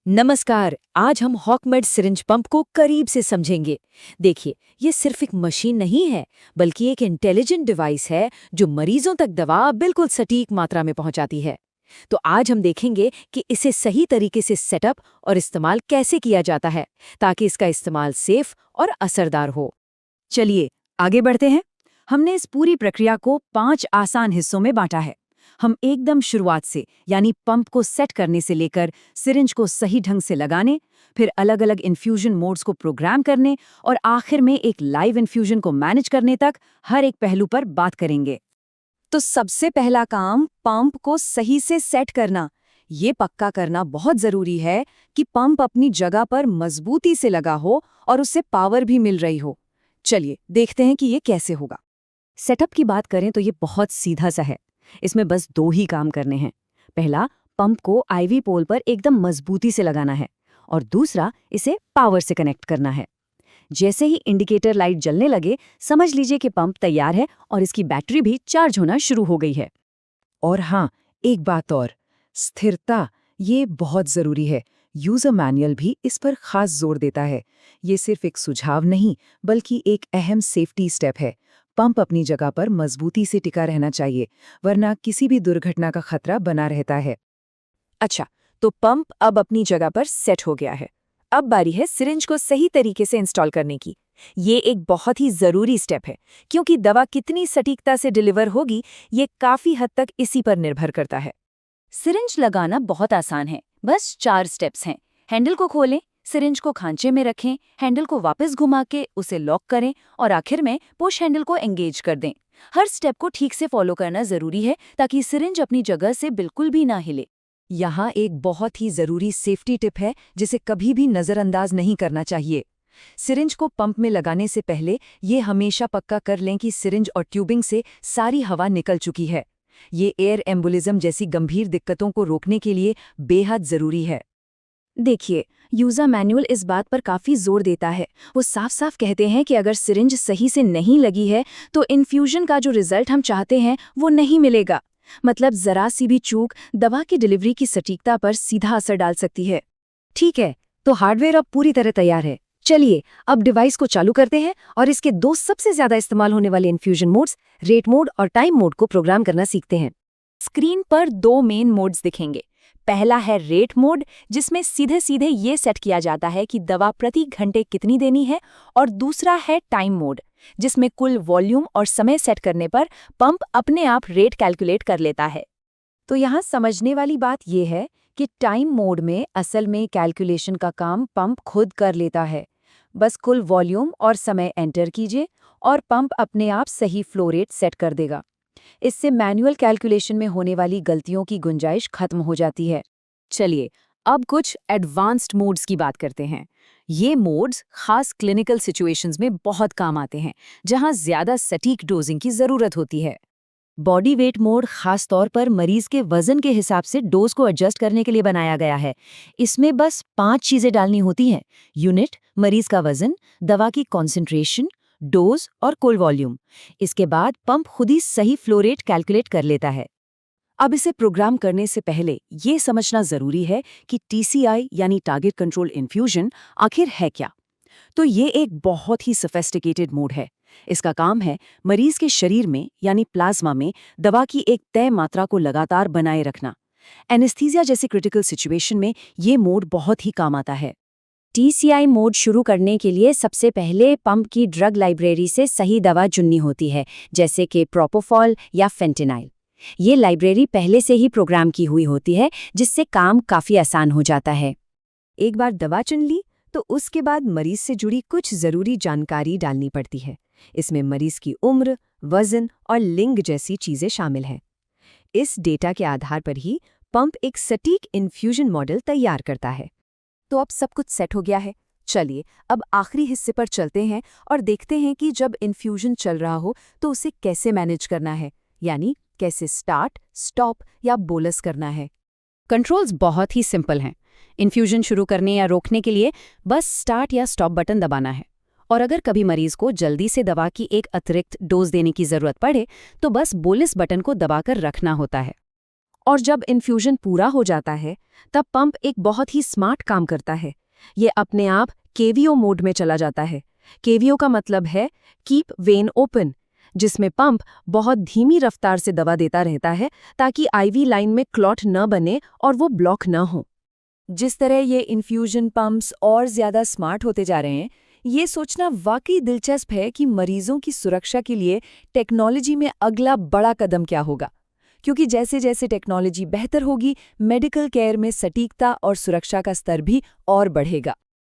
नमस्कार। आज हम हॉकमेड सिरिंज पंप को करीब से समझेंगे। देखिए, ये सिर्फ एक मशीन नहीं है, बल्कि एक इंटेलिजेंट डिवाइस है जो मरीजों तक दवा बिल्कुल सटीक मात्रा में पहुंचाती है। तो आज हम देखेंगे कि इसे सही तरीके से सेटअप और इस्तेमाल कैसे किया जाता है, ताकि इसका इस्तेमाल सेफ और असरदार हो। चलिए आगे बढ़ते हैं। हमने इस पूरी प्रक्रिया को 5 आसान हिस्सों में बांटा है। हम एकदम शुरुआत से यानी पंप को सेट करने से लेकर सिरिंज को सही ढंग से लगाने, फिर अलग-अलग इन्फ्यूजन मोड्स को प्रोग्राम करने और आखिर में एक लाइव इन्फ्यूजन को मैनेज करने तक हर एक पहलू पर बात करेंगे। तो सबसे पहला काम पंप को सही से सेट करना। ये पक्का करना बहुत जरूरी है कि पंप अपनी जगह पर मजबूती से लगा हो और उससे पावर भी मिल रही हो। चलिए देखते हैं कि ये कैसे होगा। सेटअप की बात करें तो ये बहुत सीधा सा है। इसमें बस 2 ही काम करने हैं। पहला, पंप को आईवी पोल पर एकदम मजबूती से लगाना है और दूसरा, इसे पावर से कनेक्ट करना है। जैसे ही इंडिकेटर लाइट जलने लगे, समझ लीजिए कि पंप तैयार है और इसकी बैटरी भी चार्ज होना शुरू हो गई है। और हाँ, एक बात और, स्थिरता, ये बहुत जरूरी है। यूजर मैनुअल भी इस पर खास जोर देता है। ये सिर्फ एक सुझाव नहीं, बल्कि एक अहम सेफ्टी स्टेप है। पंप अपनी जगह पर मजबूती से टिका रहना चाहिए, वरना किसी भी दुर्घटना का खतरा बना रहता है। अच्छा, तो पंप अब अपनी जगह पर सेट हो गया है। अब बारी है सिरिंज को सही तरीके से इंस्टॉल करने की। ये एक बहुत ही जरूरी स्टेप है, क्योंकि दवा कितनी सटीकता से डिलीवर होगी, ये काफी हद तक इसी पर निर्भर करता है। सिरिंज लगाना बहुत आसान है, बस 4 स्टेप्स हैं। हैंडल को खोलें, सिरिंज को खांचे में रखें, हैंडल को वापस घुमा के उसे लॉक करें और आखिर में पुश हैंडल को एंगेज कर दें। हर स्टेप को ठीक से फॉलो करना जरूरी है, ताकि सिरिंज अपनी जगह से बिल्कुल भी ना हिले। यहाँ एक बहुत ही जरूरी सेफ्टी टिप है, जिसे कभी भी नजरअंदाज नहीं करना चाहिए। सिरिंज को पंप में लगाने से पहले ये हमेशा पक्का कर लें कि सिरिंज और ट्यूबिंग से सारी हवा निकल चुकी है। ये एयर एम्बोलिज्म जैसी गंभीर दिक्कतों को रोकने के लिए बेहद जरूरी है। देखिए, यूजर मैनुअल इस बात पर काफी जोर देता है। वो साफ साफ कहते हैं कि अगर सिरिंज सही से नहीं लगी है, तो इन्फ्यूजन का जो रिजल्ट हम चाहते हैं वो नहीं मिलेगा। मतलब जरा सी भी चूक दवा की डिलीवरी की सटीकता पर सीधा असर डाल सकती है। ठीक है, तो हार्डवेयर अब पूरी तरह तैयार है। चलिए अब डिवाइस को चालू करते हैं और इसके 2 सबसे ज्यादा इस्तेमाल होने वाले इन्फ्यूजन मोड्स, रेट मोड और टाइम मोड को प्रोग्राम करना सीखते हैं। स्क्रीन पर 2 मेन मोड्स दिखेंगे। पहला है रेट मोड, जिसमें सीधे सीधे ये सेट किया जाता है कि दवा प्रति घंटे कितनी देनी है, और दूसरा है टाइम मोड, जिसमें कुल वॉल्यूम और समय सेट करने पर पंप अपने आप रेट कैलकुलेट कर लेता है। तो यहाँ समझने वाली बात यह है कि टाइम मोड में असल में कैलकुलेशन का काम पंप खुद कर लेता है। बस कुल वॉल्यूम और समय एंटर कीजिए और पंप अपने आप सही फ्लो रेट सेट कर देगा। इससे मैनुअल कैलकुलेशन में होने वाली गलतियों की गुंजाइश खत्म हो जाती है। चलिए अब कुछ एडवांस्ड मोड्स की बात करते हैं। ये मोड्स खास क्लिनिकल सिचुएशंस में बहुत काम आते हैं, जहां ज्यादा सटीक डोजिंग की जरूरत होती है। बॉडी वेट मोड खास तौर पर मरीज के वजन के हिसाब से डोज को एडजस्ट करने के लिए बनाया गया है। इसमें बस 5 चीजें डालनी होती हैं: यूनिट, मरीज का वजन, दवा की कॉन्सेंट्रेशन, डोज और कुल वॉल्यूम। इसके बाद पंप खुद ही सही फ्लो रेट कैलकुलेट कर लेता है। अब इसे प्रोग्राम करने से पहले ये समझना जरूरी है कि टीसीआई यानी टारगेट कंट्रोल इन्फ्यूजन आखिर है क्या। तो ये एक बहुत ही सोफिस्टिकेटेड मोड है। इसका काम है मरीज के शरीर में यानी प्लाज्मा में दवा की एक तय मात्रा को लगातार बनाए रखना। एनेस्थीसिया जैसी क्रिटिकल सिचुएशन में ये मोड बहुत ही काम आता है। टीसीआई मोड शुरू करने के लिए सबसे पहले पंप की ड्रग लाइब्रेरी से सही दवा चुननी होती है, जैसे कि प्रोपोफॉल या फेंटेनाइल। ये लाइब्रेरी पहले से ही प्रोग्राम की हुई होती है, जिससे काम काफी आसान हो जाता है। एक बार दवा चुन ली तो उसके बाद मरीज से जुड़ी कुछ जरूरी जानकारी डालनी पड़ती है। इसमें मरीज की उम्र, वजन और लिंग जैसी चीजें शामिल हैं। इस डेटा के आधार पर ही पंप एक सटीक इन्फ्यूजन मॉडल तैयार करता है। तो अब सब कुछ सेट हो गया है। चलिए अब आखिरी हिस्से पर चलते हैं और देखते हैं कि जब इन्फ्यूजन चल रहा हो तो उसे कैसे मैनेज करना है, यानी कैसे स्टार्ट, स्टॉप या बोलस करना है। कंट्रोल्स बहुत ही सिंपल हैं। इन्फ्यूजन शुरू करने या रोकने के लिए बस स्टार्ट या स्टॉप बटन दबाना है, और अगर कभी मरीज को जल्दी से दवा की एक अतिरिक्त डोज देने की जरूरत पड़े तो बस बोलस बटन को दबाकर रखना होता है। और जब इन्फ्यूजन पूरा हो जाता है तब पंप एक बहुत ही स्मार्ट काम करता है। ये अपने आप केवीओ मोड में चला जाता है। केवीओ का मतलब है कीप वेन ओपन, जिसमें पंप बहुत धीमी रफ्तार से दवा देता रहता है ताकि आईवी लाइन में क्लॉट न बने और वो ब्लॉक न हो। जिस तरह ये इन्फ्यूजन पंप्स और ज़्यादा स्मार्ट होते जा रहे हैं, ये सोचना वाकई दिलचस्प है कि मरीजों की सुरक्षा के लिए टेक्नोलॉजी में अगला बड़ा कदम क्या होगा। क्योंकि जैसे जैसे टेक्नोलॉजी बेहतर होगी, मेडिकल केयर में सटीकता और सुरक्षा का स्तर भी और बढ़ेगा।